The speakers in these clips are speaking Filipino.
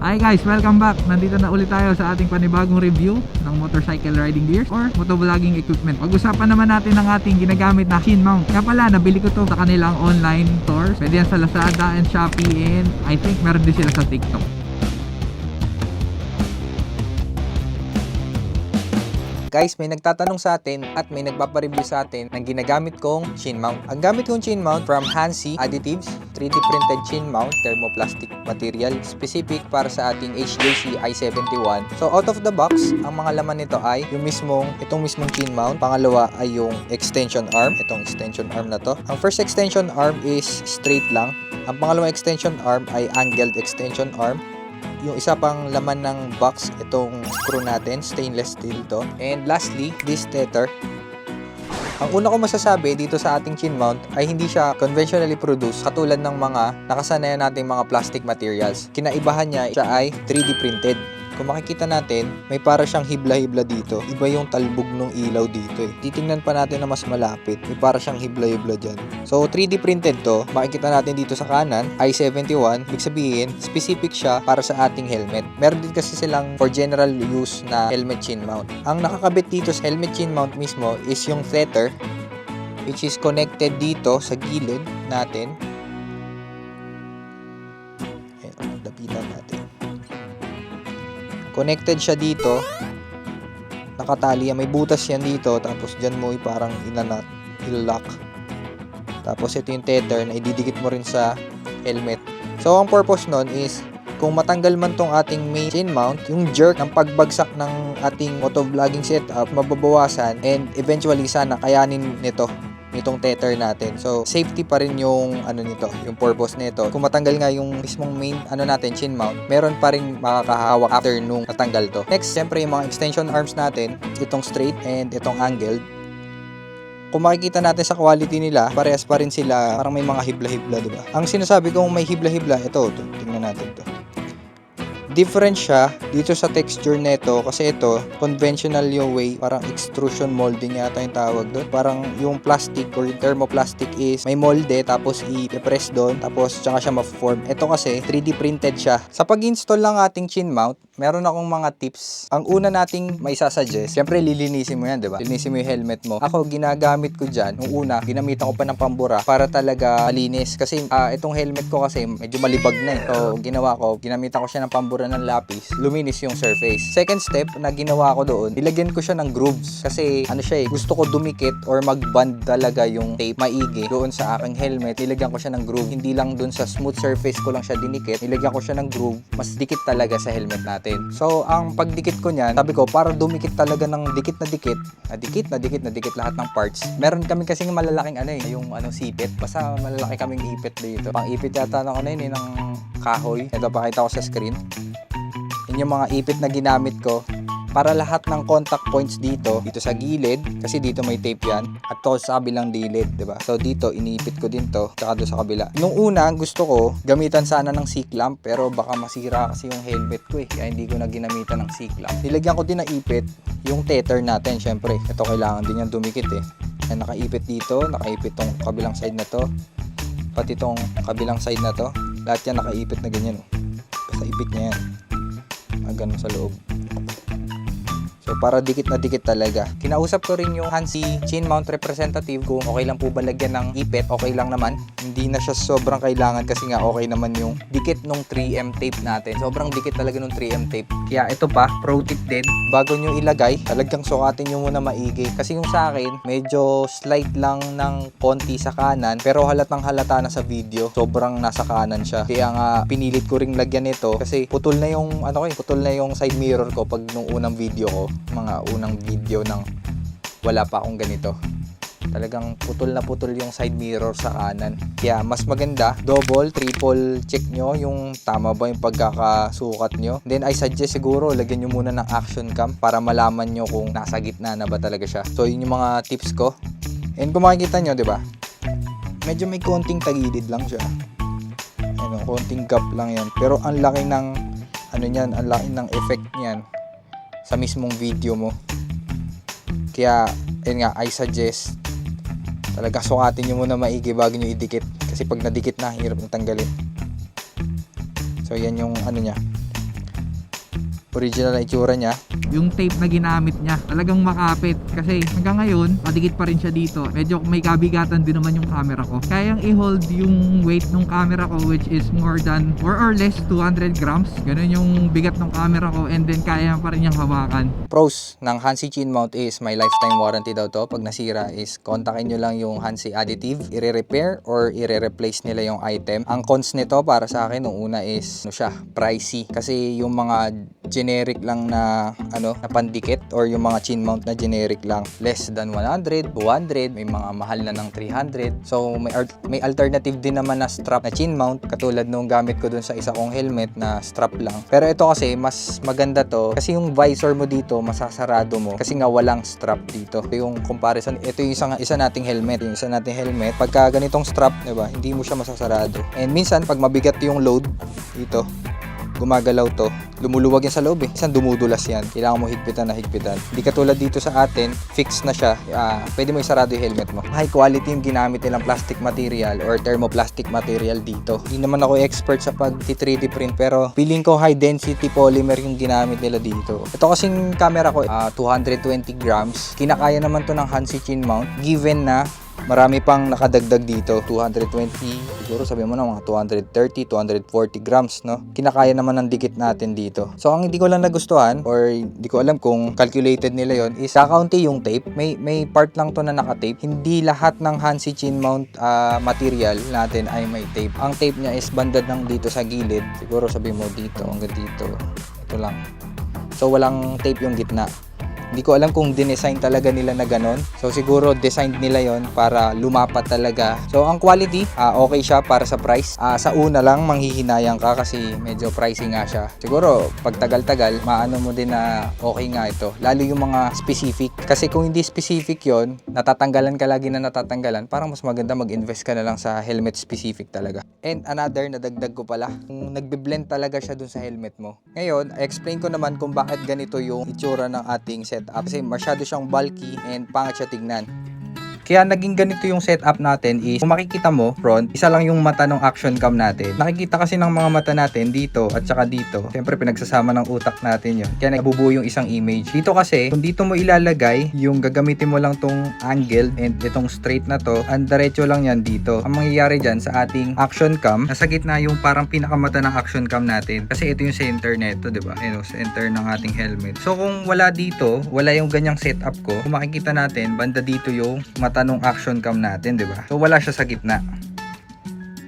Hi guys, welcome back. Nandito na ulit tayo sa ating panibagong review ng motorcycle riding gears or motovlogging equipment. Pag-usapan naman natin ng ating ginagamit na chin mount. Kaya pala, nabili ko to sa kanilang online stores. Pwede yan sa Lazada and Shopee, and I think meron din sila sa TikTok. Guys, may nagtatanong sa atin at may nagpapareview sa atin ng ginagamit kong chin mount. Ang gamit kong chin mount from Hansi Additives, 3D printed chin mount, thermoplastic material, specific para sa ating HJC i71. So out of the box, ang mga laman nito ay itong mismong chin mount. Pangalawa ay yung extension arm, itong extension arm na to. Ang first extension arm is straight lang. Ang pangalawang extension arm ay angled extension arm. Yung isa pang laman ng box, itong screw natin, stainless steel to. And lastly, this tether. Ang una ko masasabi dito sa ating chin mount ay hindi siya conventionally produced katulad ng mga nakasanayan nating mga plastic materials. Kinaibahan niya, siya ay 3D printed. Kung makikita natin, may para siyang hibla-hibla dito. Iba yung talbog ng ilaw dito eh. Titingnan pa natin na mas malapit. May para siyang hibla-hibla dyan. So, 3D printed to. Makikita natin dito sa kanan, i71. Ibig sabihin, specific siya para sa ating helmet. Meron din kasi silang for general use na helmet chin mount. Ang nakakabit dito sa helmet chin mount mismo is yung tether, which is connected dito sa gilid natin. Ayan, lapitan natin. Connected siya dito. Nakatali yan. May butas yan dito. Tapos dyan mo parang ilock. Tapos ito yung tether na ididikit mo rin sa helmet. So ang purpose nun is kung matanggal man tong ating main chin mount, yung jerk ng pagbagsak ng ating motovlogging setup mababawasan, and eventually sana kayanin nitong tether natin. So, safety pa rin yung yung purpose nito. Kung matanggal nga yung mismong main natin, chin mount, meron pa rin makakahawak after nung natanggal to. Next, syempre yung mga extension arms natin, itong straight and itong angled. Kung makikita natin sa quality nila, parehas pa rin sila, parang may mga hibla-hibla, diba? Ang sinasabi kong may hibla-hibla, ito, tingnan natin to. Different siya dito sa texture nito kasi ito conventional yung way, parang extrusion molding yata yung tawag doon. Parang yung plastic or yung thermoplastic is may molde tapos i-press doon tapos tsaka siya ma-form. Ito kasi 3D printed siya. Sa pag-install ng ating chin mount, meron akong mga tips. Ang una nating may sasuggest, syempre lilinisin mo yan, diba? Lilinisin mo yung helmet mo. Ako ginagamit ko dyan, nung una ginamitan ko pa ng pambura para talaga malinis kasi itong helmet ko kasi medyo malibag na eh. So ginawa ko, ginamitan ko siya ng pambura ng lapis, luminis yung surface. Second step na ginawa ko doon, nilagyan ko siya ng grooves kasi gusto ko dumikit or mag-band talaga yung tape maigi doon sa aking helmet. Nilagyan ko siya ng groove, hindi lang doon sa smooth surface ko lang siya dinikit, nilagyan ko siya ng groove, mas dikit talaga sa helmet natin. So ang pagdikit ko niyan, sabi ko para dumikit talaga ng dikit na dikit lahat ng parts. Meron kami kasing malalaking yung sipit, basta malalaki kaming ipit dito. Pang ipit yata ng ng kahoy. Ito pakita ko sa screen. Yun yung mga ipit na ginamit ko para lahat ng contact points dito sa gilid, kasi dito may tape yan, at to sa kabilang gilid, diba? So dito iniipit ko din to, tsaka doon sa kabila. Nung una gusto ko gamitan sana ng C-clamp, pero baka masira kasi yung helmet ko kaya hindi ko na ginamitan ng C-clamp. Nilagyan ko din na ipit yung tether natin, syempre ito kailangan din yan dumikit Yan, nakaipit dito, nakaipit tong kabilang side na to, pati tong kabilang side na to, lahat yan nakaipit na ganyan basta ipit niya yan ganun sa loob. So para dikit na dikit talaga. Kinausap ko rin yung Hansi chin mount representative kung okay lang po ba lagyan ng ipit. Okay lang naman. Hindi na siya sobrang kailangan kasi nga okay naman yung dikit nung 3M tape natin. Sobrang dikit talaga nung 3M tape. Kaya ito pa, pro tip din. Bago nyo ilagay, talagang sukatin nyo muna maigi. Kasi yung sa akin, medyo slight lang ng konti sa kanan. Pero halatang halata na sa video. Sobrang nasa kanan siya. Kaya nga pinilit ko ring lagyan nito. Kasi putol na yung putol na yung side mirror ko pag nung unang video ko. Mga unang video ng wala pa akong ganito. Talagang putol na putol yung side mirror sa kanan. Kaya mas maganda, double, triple check nyo yung tama ba yung pagkakasukat nyo. Then I suggest siguro lagyan nyo muna ng action cam para malaman nyo kung nasa gitna na ba talaga siya. So yun yung mga tips ko. And kung makikita nyo, diba? Medyo may konting tagilid lang siya. Konting gap lang yan. Pero ang laki ng ang laki ng effect niyan sa mismong video mo. Kaya, yun nga, I suggest talaga sukatin nyo muna maigi bago nyo idikit. Kasi pag nadikit na, hirap na tanggalin. So, yan yung niya. original na itsura niya. Yung tape na ginamit niya talagang makapit kasi hanggang ngayon padikit pa rin siya dito. Medyo may kabigatan din naman yung camera ko. Kayang i-hold yung weight ng camera ko, which is more or less 200 grams. Ganun yung bigat ng camera ko, and then kaya pa rin niyang hawakan. Pros ng Hansi chin mount is may lifetime warranty daw to. Pag nasira is kontakin nyo lang yung Hansi Additive, i-repair or i-replace nila yung item. Ang cons nito para sa akin nung una is pricey kasi yung mga generic lang na na pandikit or yung mga chin mount na generic lang less than 100, 200, may mga mahal na ng 300. So may alternative din naman na strap na chin mount katulad nung gamit ko dun sa isa kong helmet na strap lang. Pero ito kasi mas maganda to kasi yung visor mo dito masasarado mo kasi nga walang strap dito. Ito yung comparison. Ito yung isa nating helmet. Yung isa nating helmet pagka ganitong strap, diba, hindi mo siya masasarado. And minsan pag mabigat yung load dito, gumagalaw to, lumuluwag yan sa loob minsan dumudulas yan, kailangan mo higpitan na higpitan. Hindi katulad dito sa atin, fixed na siya, pwede mo isarado yung helmet mo. High quality yung ginamit nilang plastic material or thermoplastic material dito. Hindi naman ako expert sa pag 3D print pero feeling ko high density polymer yung ginamit nila dito. Ito kasing camera ko, 220 grams, kinakaya naman to ng Hansi chin mount given na marami pang nakadagdag dito, 220, siguro sabi mo na mga 230, 240 grams, no? Kinakaya naman ng dikit natin dito. So, ang hindi ko lang nagustuhan, or hindi ko alam kung calculated nila yon is kakaunti yung tape. May part lang to na naka-tape. Hindi lahat ng Hansi chin mount material natin ay may tape. Ang tape niya is bandad lang dito sa gilid. Siguro sabi mo dito, hanggang dito. Ito lang. So, walang tape yung gitna. Hindi ko alam kung dinesign talaga nila na ganon. So siguro designed nila yon para lumapat talaga. So ang quality, okay siya para sa price. Sa una lang manghihinayang ka kasi medyo pricey nga siya. Siguro pag tagal-tagal, maano mo din na okay nga ito. Lalo yung mga specific. Kasi kung hindi specific yon, natatanggalan ka lagi na natatanggalan. Parang mas maganda mag-invest ka na lang sa helmet specific talaga. And another, nadagdag ko pala, kung nagbe-blend talaga siya dun sa helmet mo. Ngayon, explain ko naman kung bakit ganito yung itsura ng ating setup kasi masyado siyang bulky and pangit siya tignan. Kaya naging ganito yung setup natin is, kung makikita mo, front, isa lang yung mata ng action cam natin. Nakikita kasi ng mga mata natin dito at saka dito. Siyempre pinagsasama ng utak natin yun. Kaya nabubuo yung isang image. Dito kasi, kung dito mo ilalagay, yung gagamitin mo lang tong angle and itong straight na to, ang diretso lang yan dito. Ang mangyayari dyan sa ating action cam, nasa gitna yung parang pinakamata ng action cam natin. Kasi ito yung center neto, diba? Ito, center ng ating helmet. So kung wala dito, wala yung ganyang setup ko, kung makikita natin, banda dito yung mata ng action cam natin, diba? So wala siya sa gitna.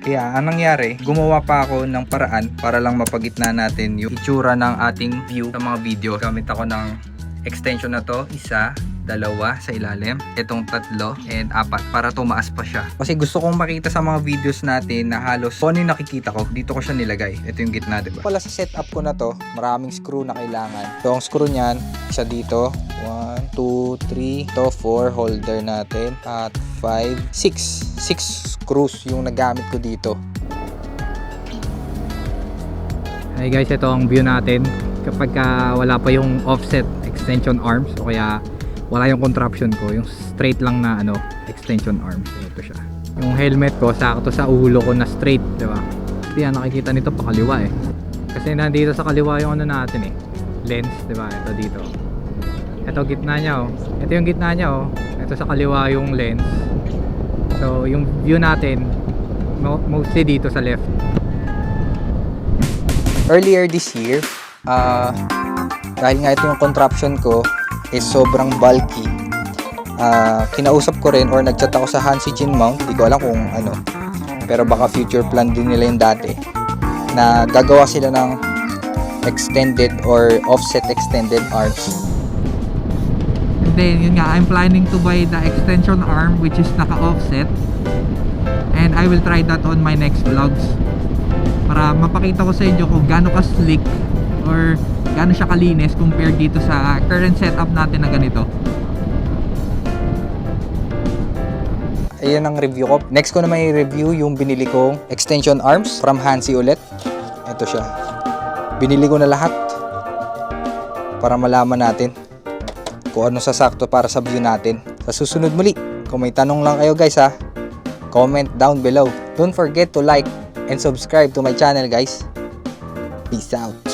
Kaya anong nangyari, gumawa pa ako ng paraan para lang mapagitna natin yung itsura ng ating view sa mga video. Gamit ako ng extension na to, isa, dalawa sa ilalim, itong 3 and 4 para tumaas pa siya. Kasi gusto kong makita sa mga videos natin na halos kung ano yung nakikita ko, dito ko siya nilagay. Ito yung gitna, diba? Pala sa setup ko na to, maraming screw na kailangan. So ang screw niyan, isa dito, 1, 2, 3, to 4 holder natin, at 5, 6 screws yung nagamit ko dito. Hey guys, ito ang view natin kapag wala pa yung offset extension arms o kaya wala yung contraption ko, yung straight lang na extension arms. Ito siya. Yung helmet ko sakto sa ulo ko na straight, di ba? Yan, nakikita nito pa kaliwa kasi nandito sa kaliwa yung natin lens, di ba? Ito dito. Ito gitna niya Ito yung gitna niya Ito sa kaliwa yung lens. So yung view natin mostly dito sa left. Earlier this year, dahil nga ito yung contraption ko is sobrang bulky, kinausap ko rin or nagchat ako sa Hansi chin mount, hindi ko alam kung pero baka future plan din nila yung dati na gagawa sila ng extended or offset extended arms. And then yun nga, I'm planning to buy the extension arm which is naka-offset, and I will try that on my next vlogs para mapakita ko sa inyo kung gaano ka slick or gaano siya kalinis compared dito sa current setup natin na ganito. Ayan ang review ko. Next ko na may review yung binili kong extension arms from Hansi ulit. Ito siya. Binili ko na lahat para malaman natin kung ano sasakto para sa view natin. Sa susunod muli, kung may tanong lang kayo guys comment down below. Don't forget to like and subscribe to my channel guys. Peace out.